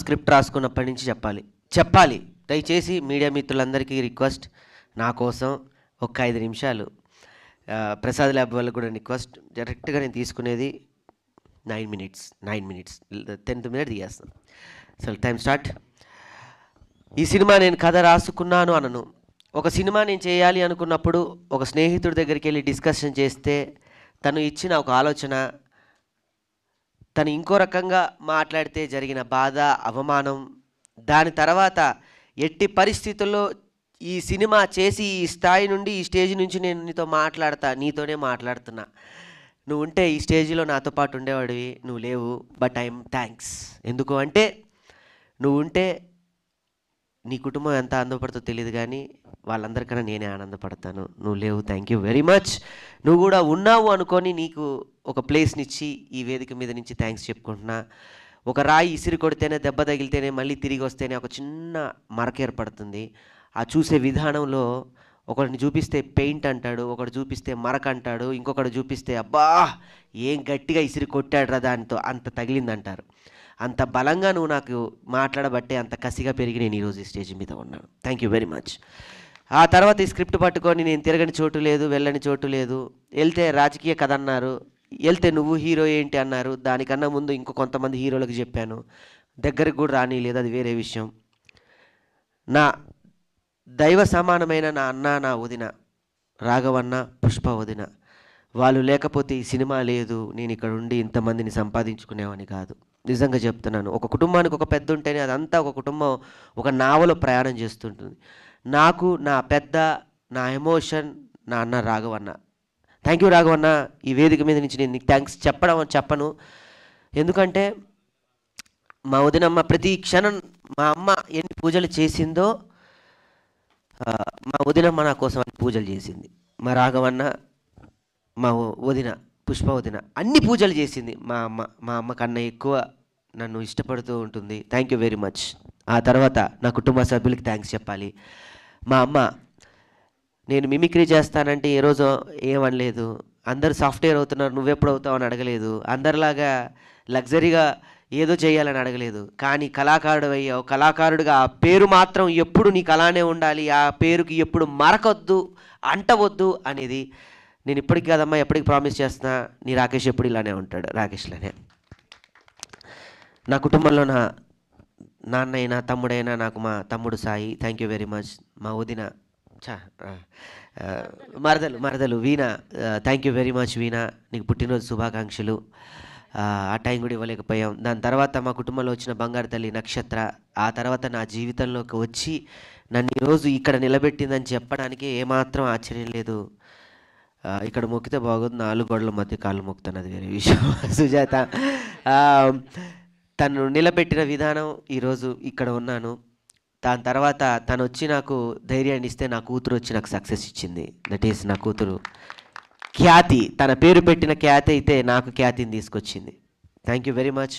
Script రాసుకున్నప్పటి నుంచి చెప్పాలి. దయచేసి మీడియా మిత్రులందరికీ రిక్వెస్ట్, నా కోసం ఒక 5 నిమిషాలు, ప్రసాద్ ల్యాబ్ వాళ్ళకు కూడా రిక్వెస్ట్. డైరెక్ట్గా నేను తీసుకునేది 9 మినిట్స్ 10th మినిట్ తీయేస్తాను. So time start. ఈ సినిమా నేను కథ రాసుకున్నాను అనను. ఒక సినిమా నేను చేయాలి అనుకున్నప్పుడు ఒక స్నేహితుడి దగ్గరికి వెళ్ళి డిస్కషన్ చేస్తే తను ఇచ్చిన ఒక ఆలోచన, తను ఇంకో రకంగా మాట్లాడితే జరిగిన బాధ, అవమానం, దాని తర్వాత ఎట్టి పరిస్థితుల్లో ఈ సినిమా చేసి ఈ స్థాయి నుండి, ఈ స్టేజ్ నుంచి నేను నీతోనే మాట్లాడుతున్నా. నువ్వు ఉంటే ఈ స్టేజ్లో నాతో పాటు ఉండేవాడివి, నువ్వు లేవు. But I'm thanks. ఎందుకు అంటే నువ్వు ఉంటే నీ కుటుంబం ఎంత ఆనందపడుతుందో తెలియదు, కానీ వాళ్ళందరికన్నా నేనే ఆనందపడతాను. నువ్వు లేవు, థ్యాంక్ యూ వెరీ మచ్. నువ్వు కూడా ఉన్నావు అనుకొని నీకు ఒక ప్లేస్నిచ్చి ఈ వేదిక మీద నుంచి థ్యాంక్స్ చెప్పుకుంటున్నా. ఒక రాయి ఇసిరి కొడితేనే, దెబ్బ తగిలితేనే, మళ్ళీ తిరిగి వస్తేనే ఒక చిన్న మరక ఏర్పడుతుంది. ఆ చూసే విధానంలో ఒకడిని చూపిస్తే పెయింట్ అంటాడు, ఒకడు చూపిస్తే మరక అంటాడు, ఇంకొకడు చూపిస్తే అబ్బా ఏం గట్టిగా ఇసిరి కొట్టాడురా దానితో అంత తగిలిందంటారు. అంత బలంగా నువ్వు నాకు మాట్లాడబట్టే అంత కసిగా పెరిగి నేను ఈరోజు ఈ స్టేజ్ మీద ఉన్నాను. Thank you very much. ఆ తర్వాత ఈ స్క్రిప్ట్ పట్టుకొని నేను తిరగని చోటు లేదు, వెళ్ళని చోటు లేదు, వెళ్తే రాజకీయ కథ అన్నారు, వెళ్తే నువ్వు హీరో ఏంటి అన్నారు. దానికన్నా ముందు ఇంకో కొంతమంది హీరోలకు చెప్పాను, దగ్గరికి కూడా రానిలేదు, అది వేరే విషయం. నా దైవ సమానమైన నా అన్న, నా వదిన రాఘవన్న, పుష్ప వదిన, వాళ్ళు లేకపోతే ఈ సినిమా లేదు, నేను ఇక్కడ ఉండి ఇంతమందిని సంపాదించుకునేవాని కాదు. నిజంగా చెప్తున్నాను. ఒక కుటుంబానికి ఒక పెద్ద ఉంటేనే అదంతా ఒక కుటుంబం ఒక నావలో ప్రయాణం చేస్తుంటుంది. నాకు నా పెద్ద, నా ఎమోషన్ నా అన్న రాఘవన్న. Thank you రాఘవన్న. ఈ వేదిక మీద నుంచి నేను నీకు థ్యాంక్స్ చెప్పను, ఎందుకంటే మా వదినమ్మ ప్రతి క్షణం, మా అమ్మ ఎన్ని పూజలు చేసిందో మా వదినమ్మ నా కోసం అన్ని పూజలు చేసింది. మా రాఘవన్న, మా వదిన పుష్ప వదిన అన్ని పూజలు చేసింది. మా అమ్మ కన్నా ఎక్కువ నన్ను ఇష్టపడుతూ ఉంటుంది. Thank you very much. ఆ తర్వాత నా కుటుంబ సభ్యులకి థ్యాంక్స్ చెప్పాలి. మా అమ్మ నేను మిమిక్రీ చేస్తానంటే ఏ రోజు ఏమనలేదు. అందరు సాఫ్ట్వేర్ అవుతున్నారు, నువ్వెప్పుడు అవుతావు అని అడగలేదు. అందరిలాగా లగ్జరీగా ఏదో చేయాలని అడగలేదు. కానీ కళాకారుడు అయ్యావు, కళాకారుడిగా ఆ పేరు మాత్రం ఎప్పుడు నీకు అలానే ఉండాలి, ఆ పేరుకి ఎప్పుడు మరకొద్దు, అంటవద్దు అనేది నేను ఇప్పటికి కాదమ్మా ఎప్పటికి ప్రామిస్ చేస్తున్నా. నీ రాకేష్ ఎప్పుడు ఇలానే ఉంటాడు, రాకేష్లానే. నా కుటుంబంలో నా నాన్న అయినా తమ్ముడైనా నాకు మా తమ్ముడు Sai, thank you very much. మా వదిన మరదలు వీణ, థ్యాంక్ యూ వెరీ మచ్ వీణ, నీకు పుట్టినరోజు శుభాకాంక్షలు. ఆ టైం కూడా ఇవ్వలేకపోయాం. దాని తర్వాత మా కుటుంబంలో వచ్చిన బంగారు తల్లి నక్షత్ర, ఆ తర్వాత నా జీవితంలోకి వచ్చి నన్ను ఈరోజు ఇక్కడ నిలబెట్టిందని చెప్పడానికి ఏమాత్రం ఆశ్చర్యం లేదు. ఇక్కడ మొక్కితే బాగుంది, 4 గోడల మధ్య కాళ్ళు మొక్కుతాను, అది వేరే విషయం. సుజాత తను నిలబెట్టిన విధానం ఈరోజు ఇక్కడ ఉన్నాను. దాని తర్వాత తను వచ్చి నాకు ధైర్యాన్ని ఇస్తే నా కూతురు వచ్చి నాకు సక్సెస్ ఇచ్చింది. దట్ ఈస్ నా కూతురు ఖ్యాతి. తన పేరు పెట్టిన ఖ్యాతి అయితే నాకు ఖ్యాతిని తీసుకొచ్చింది. Thank you very much.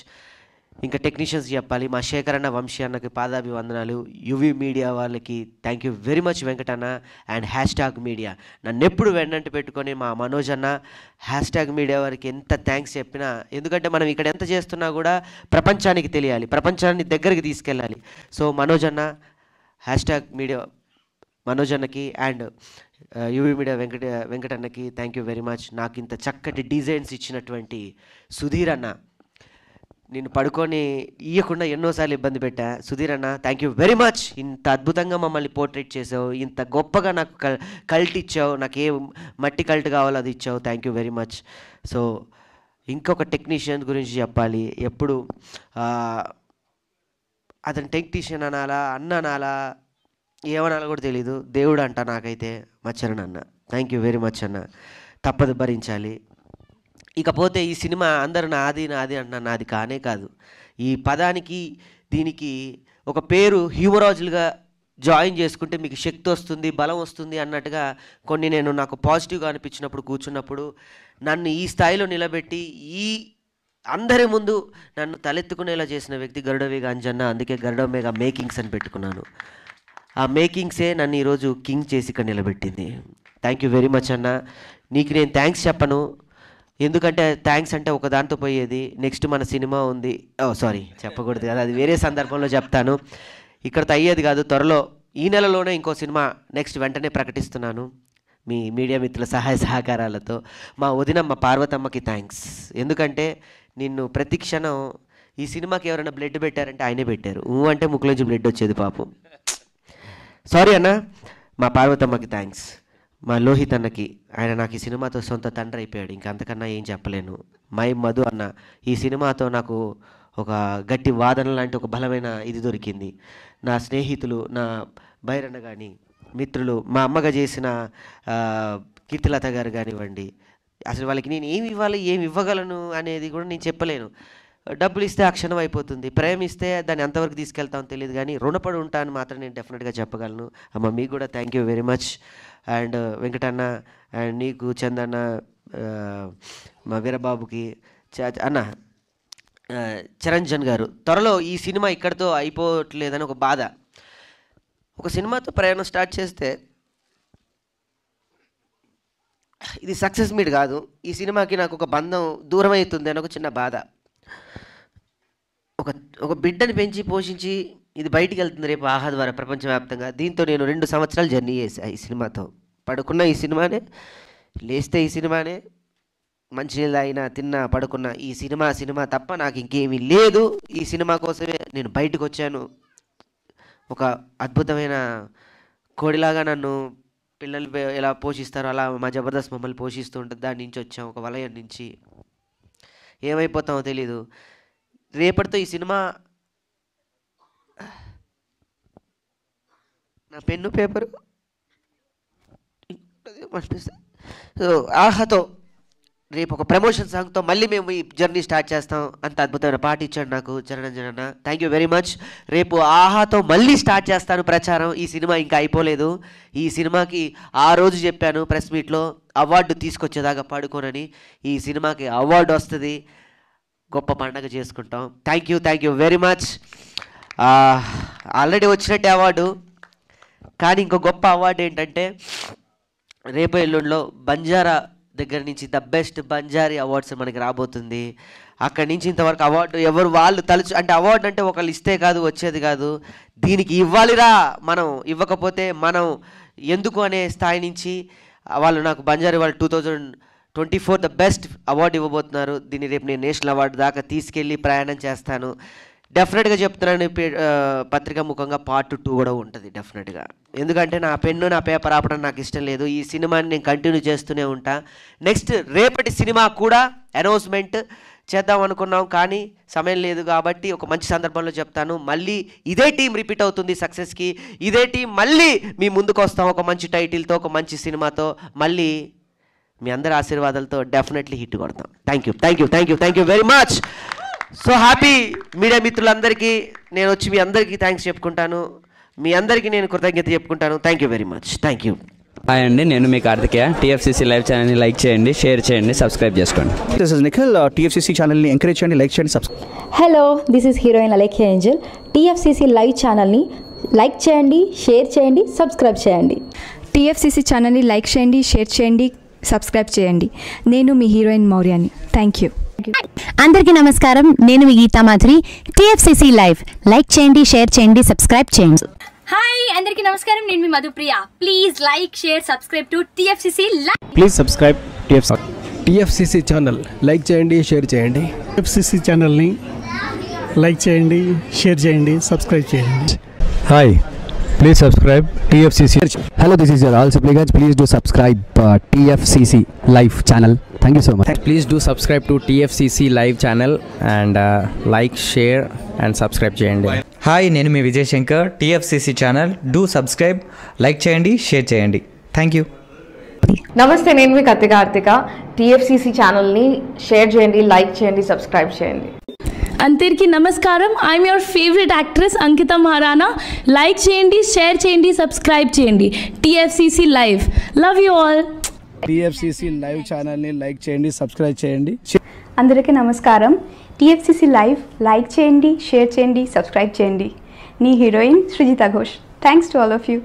ఇంకా టెక్నీషియన్స్ చెప్పాలి. మా శేఖర్ అన్న, వంశీ అన్నకి పాదాభివందనాలు. యువి మీడియా వాళ్ళకి thank you very much. Venkatanna and hashtag media నన్ను ఎప్పుడు వెన్నంటి పెట్టుకొని మా మనోజ్ అన్న, హ్యాష్ట్యాగ్ మీడియా వారికి ఎంత థ్యాంక్స్ చెప్పినా, ఎందుకంటే మనం ఇక్కడ ఎంత చేస్తున్నా కూడా ప్రపంచానికి తెలియాలి, ప్రపంచాన్ని దగ్గరికి తీసుకెళ్ళాలి. సో మనోజ్ అన్న, హ్యాష్ట్యాగ్ మీడియా మనోజ్ అన్నకి అండ్ యువి మీడియా వెంకటన్నకి థ్యాంక్ యూ వెరీ మచ్. నాకు ఇంత చక్కటి డిజైన్స్ ఇచ్చినటువంటి సుధీర్ అన్న, నేను పడుకొని ఇవ్వకుండా ఎన్నోసార్లు ఇబ్బంది పెట్టా. సుధీర్ అన్న థ్యాంక్ యూ వెరీ మచ్. ఇంత అద్భుతంగా మమ్మల్ని పోర్ట్రేట్ చేసావు, ఇంత గొప్పగా నాకు కల్ట్ ఇచ్చావు, నాకు ఏ మట్టి కల్ట్ కావాలో అది ఇచ్చావు, thank you very much. So ఇంకొక టెక్నీషియన్ గురించి చెప్పాలి. ఎప్పుడు అతను టెక్నీషియన్ అనాలా, అన్న అనాలా, ఏమనాలో కూడా తెలీదు, దేవుడు అంట నాకైతే. మచ్చరణ అన్న థ్యాంక్ యూ వెరీ మచ్ అన్న, తప్పదు భరించాలి. ఇకపోతే ఈ సినిమా అందరూ నాది అంటున్నా, నాది కానే కాదు. ఈ పదానికి దీనికి ఒక పేరు హ్యూమరాజులుగా జాయిన్ చేసుకుంటే మీకు శక్తి వస్తుంది, బలం వస్తుంది అన్నట్టుగా కొన్ని నేను నాకు పాజిటివ్గా అనిపించినప్పుడు కూర్చున్నప్పుడు నన్ను ఈ స్థాయిలో నిలబెట్టి ఈ అందరి ముందు నన్ను తలెత్తుకునేలా చేసిన వ్యక్తి గరుడవేగ అంజన్న. అందుకే గరుడవేగ మేకింగ్స్ అని పెట్టుకున్నాను. ఆ మేకింగ్సే నన్ను ఈరోజు కింగ్ చేసి ఇక్కడ నిలబెట్టింది. థ్యాంక్ యూ వెరీ మచ్ అన్న. నీకు నేను థ్యాంక్స్ చెప్పను, ఎందుకంటే థ్యాంక్స్ అంటే ఒక దాంతో పోయేది. నెక్స్ట్ మన సినిమా ఉంది. సారీ చెప్పకూడదు కదా, అది వేరే సందర్భంలో చెప్తాను. ఇక్కడతో అయ్యేది కాదు. త్వరలో ఈ నెలలోనే ఇంకో సినిమా నెక్స్ట్ వెంటనే ప్రకటిస్తున్నాను మీ మీడియా మిత్రుల సహాయ సహకారాలతో. మా వదిన మా పార్వతమ్మకి థ్యాంక్స్. ఎందుకంటే నిన్ను ప్రతి క్షణం ఈ సినిమాకి ఎవరైనా బ్లడ్ పెట్టారంటే ఆయనే పెట్టారు. అంటే ముక్కులోంచి బ్లడ్ వచ్చేది పాపం. సారీ అన్న. మా పార్వతమ్మకి థ్యాంక్స్. మా లోహిత్ అన్నకి, ఆయన నాకు ఈ సినిమాతో సొంత తండ్రి అయిపోయాడు. ఇంకా అంతకన్నా ఏం చెప్పలేను. మై మధు అన్న, ఈ సినిమాతో నాకు ఒక గట్టి వాదన లాంటి ఒక బలమైన ఇది దొరికింది. నా స్నేహితులు, నా బైరన్న కానీ మిత్రులు, మా అమ్మగా చేసిన కీర్తిలత గారు కానివ్వండి, అసలు వాళ్ళకి నేను ఏమి ఇవ్వాలి, ఏమి ఇవ్వగలను అనేది కూడా నేను చెప్పలేను. డబ్బులు ఇస్తే ఆ క్షణం అయిపోతుంది, ప్రేమిస్తే దాన్ని ఎంతవరకు తీసుకెళ్తామో తెలియదు, కానీ రుణపడి ఉంటాను మాత్రం నేను డెఫినెట్గా చెప్పగలను. అమ్మ మీకు కూడా thank you very much. And Venkatanna and నీకు, చందన్న, మా వీరబాబుకి, అన్న చిరంజన్ గారు. త్వరలో ఈ సినిమా ఇక్కడితో అయిపోవట్లేదని ఒక బాధ. ఒక సినిమాతో ప్రయాణం స్టార్ట్ చేస్తే ఇది సక్సెస్ మీట్ కాదు, ఈ సినిమాకి నాకు ఒక బంధం దూరం అవుతుంది అని ఒక చిన్న బాధ. ఒక బిడ్డని పెంచి పోషించి ఇది బయటికి వెళ్తుంది రేపు ఆహా ద్వారా ప్రపంచవ్యాప్తంగా. దీంతో నేను 2 సంవత్సరాలు జర్నీ చేశాను ఈ సినిమాతో. పడుకున్న ఈ సినిమానే, లేస్తే ఈ సినిమానే, మంచినీళ్ళు అయినా తిన్నా పడుకున్న ఈ సినిమా తప్ప నాకు ఇంకేమీ లేదు. ఈ సినిమా కోసమే నేను బయటకు వచ్చాను. ఒక అద్భుతమైన కోడిలాగా నన్ను పిల్లలు ఎలా పోషిస్తారో అలా మా జబర్దస్త్ మమ్మల్ని పోషిస్తూ ఉంటుంది. దాని నుంచి వచ్చాం, ఒక వలయం నుంచి. ఏమైపోతామో తెలీదు. రేపటితో ఈ సినిమా, నా పెన్ను పేపరు ఆహాతో రేపు ఒక ప్రమోషన్ సాంగ్తో మళ్ళీ మేము ఈ జర్నీ స్టార్ట్ చేస్తాం. అంత అద్భుతమైన పాట ఇచ్చాడు నాకు చరణంజన్ అన్న. Thank you very much. రేపు ఆహాతో మళ్ళీ స్టార్ట్ చేస్తాను ప్రచారం. ఈ సినిమా ఇంకా అయిపోలేదు. ఈ సినిమాకి ఆ రోజు చెప్పాను ప్రెస్ మీట్లో, అవార్డు తీసుకొచ్చేదాకా పడుకోనని. ఈ సినిమాకి అవార్డు వస్తుంది, గొప్ప పండగ చేసుకుంటాం. Thank you very much. Already వచ్చినట్టే అవార్డు, కానీ ఇంకో గొప్ప అవార్డు ఏంటంటే రేపు ఎల్లుండిలో బంజారా దగ్గర నుంచి ద బెస్ట్ బంజారీ అవార్డ్స్ మనకి రాబోతుంది. అక్కడి నుంచి ఇంతవరకు అవార్డు ఎవరు వాళ్ళు అంటే అవార్డు అంటే ఒకళ్ళు ఇస్తే కాదు, వచ్చేది కాదు. దీనికి ఇవ్వాలిరా మనం, ఇవ్వకపోతే మనం ఎందుకు అనే స్థాయి నుంచి వాళ్ళు నాకు బంజారీ వాళ్ళు 2024 ద బెస్ట్ అవార్డు ఇవ్వబోతున్నారు. దీన్ని రేపు నేను నేషనల్ అవార్డు దాకా తీసుకెళ్ళి ప్రయాణం చేస్తాను. డెఫినెట్గా చెప్తున్నాను, పత్రికా ముఖంగా పార్ట్ 2 కూడా ఉంటుంది డెఫినెట్గా. ఎందుకంటే నా పెన్ను నా పేపర్ ఆపడం నాకు ఇష్టం లేదు. ఈ సినిమాని నేను కంటిన్యూ చేస్తూనే ఉంటా. నెక్స్ట్ రేపటి సినిమా కూడా అనౌన్స్మెంట్ చేద్దాం అనుకున్నాం, కానీ సమయం లేదు కాబట్టి ఒక మంచి సందర్భంలో చెప్తాను. మళ్ళీ ఇదే టీం రిపీట్ అవుతుంది సక్సెస్కి. ఇదే టీం మళ్ళీ మీ ముందుకు వస్తాం ఒక మంచి టైటిల్తో, ఒక మంచి సినిమాతో. మళ్ళీ మీ అందరి ఆశీర్వాదాలతో డెఫినెట్లీ హిట్ కొడతాం. Thank you very much. So happy. Media మిత్రులందరికీ నేను వచ్చి మీ అందరికీ థ్యాంక్స్ చెప్పుకుంటాను, మీ అందరికీ నేను కృతజ్ఞత చెప్పుకుంటాను. Thank you very much. Thank you. Hi అండి, నేను మీ కార్తికేయ. టీఎఫ్సీసీ లైవ్ ఛానల్ని లైక్ చేయండి, షేర్ చేయండి, సబ్స్క్రైబ్ చేసుకోండి. This is Nikhil. టీఎఫ్సీసీ ఛానల్ని ఎంకరేజ్ చేయండి, లైక్ చేయండి, subscribe. Hello, this is heroine Alekhya Angel. TFCC live ఛానల్ని లైక్ చేయండి, షేర్ చేయండి, సబ్స్క్రైబ్ చేయండి. టీఎఫ్సీసీ ఛానల్ని లైక్ చేయండి, షేర్ చేయండి, సబ్స్క్రైబ్ చేయండి. నేను మీ హీరోయిన్ మౌర్యాని. Thank you. అందరికీ నమస్కారం, నేను మీ Gita Madhuri. TFCC live like చేయండి, షేర్ చేయండి, సబ్స్క్రైబ్ చేయండి. హాయ్ అందరికీ నమస్కారం, నేను మీ Madhupriya. Please like, share, subscribe to TFCC live. Please subscribe TFCC channel like చేయండి, షేర్ చేయండి. టీఎఫ్సీసీ ఛానల్ని లైక్ చేయండి, షేర్ చేయండి, సబ్స్క్రైబ్ చేయండి. Hi, please subscribe TFCC. Hello, this is your all supplicants. Please do subscribe TFCC live channel. Thank you so much. Please do subscribe to TFCC live channel and like, share and subscribe చేయండి. హాయ్, నేను మీ Vijay Shankar. TFCC channel do subscribe, like చేయండి, share చేయండి. Thank you. నమస్తే, నేను మీ Karthika. TFCC ఛానల్ని షేర్ చేయండి, లైక్ చేయండి, సబ్స్క్రైబ్ చేయండి. అందరికీ నమస్కారం, I'm your favourite actress Ankita Maharana. Like చేయండి, షేర్ చేయండి, సబ్స్క్రైబ్ చేయండి. TFCC live. Love you all. TFCC live ఛానల్ని లైక్ చేయండి, సబ్స్క్రైబ్ చేయండి. అందరికీ నమస్కారం, టీఎఫ్సీసీ లైవ్ లైక్ చేయండి, షేర్ చేయండి, సబ్స్క్రైబ్ చేయండి. నీ heroine Srujitha Ghosh. Thanks to all of you.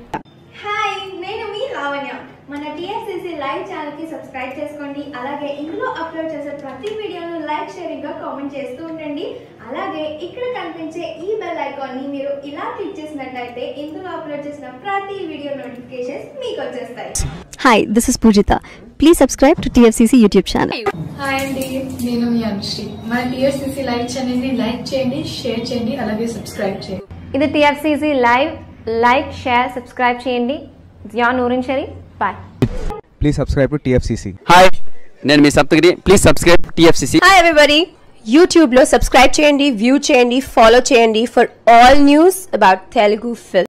Hi, నేను మీ లావణ్య. మన TFCC లైవ్ ఛానల్కి సబ్స్క్రైబ్ చేసుకోండి. అలాగే ఇందులో అప్లోడ్ చేసే ప్రతి వీడియోను లైక్ షేరింగ్గా కామెంట్ చేస్తూ ఉండండి. అలాగే ఇక్కడ కనిపించే ఈ బెల్ ఐకాన్ని మీరు ఇలా క్లిక్ చేసినట్లయితే ఇందులో అప్లోడ్ చేసిన ప్రతి వీడియో నోటిఫికేషన్స్ మీకు వచ్చేస్తాయి. Hi, this is Pujita. Please subscribe to TFCC YouTube channel. Hi అండి, నేను మీ అనుశ్రీ. మన TFCC లైవ్ ఛానల్ని లైక్ చేయండి, షేర్ చేయండి, అలాగే సబ్స్క్రైబ్ చేయండి. ఇది TFCC live, like share subscribe చేయండి. Zia Noorin Sharif. Bye. Please subscribe to TFCC. Hi, నేను మీ Saptagiri. Please subscribe TFCC. Hi everybody, యూట్యూబ్లో సబ్స్క్రైబ్ చేయండి, వ్యూ చేయండి, ఫాలో చేయండి for all news about Telugu film.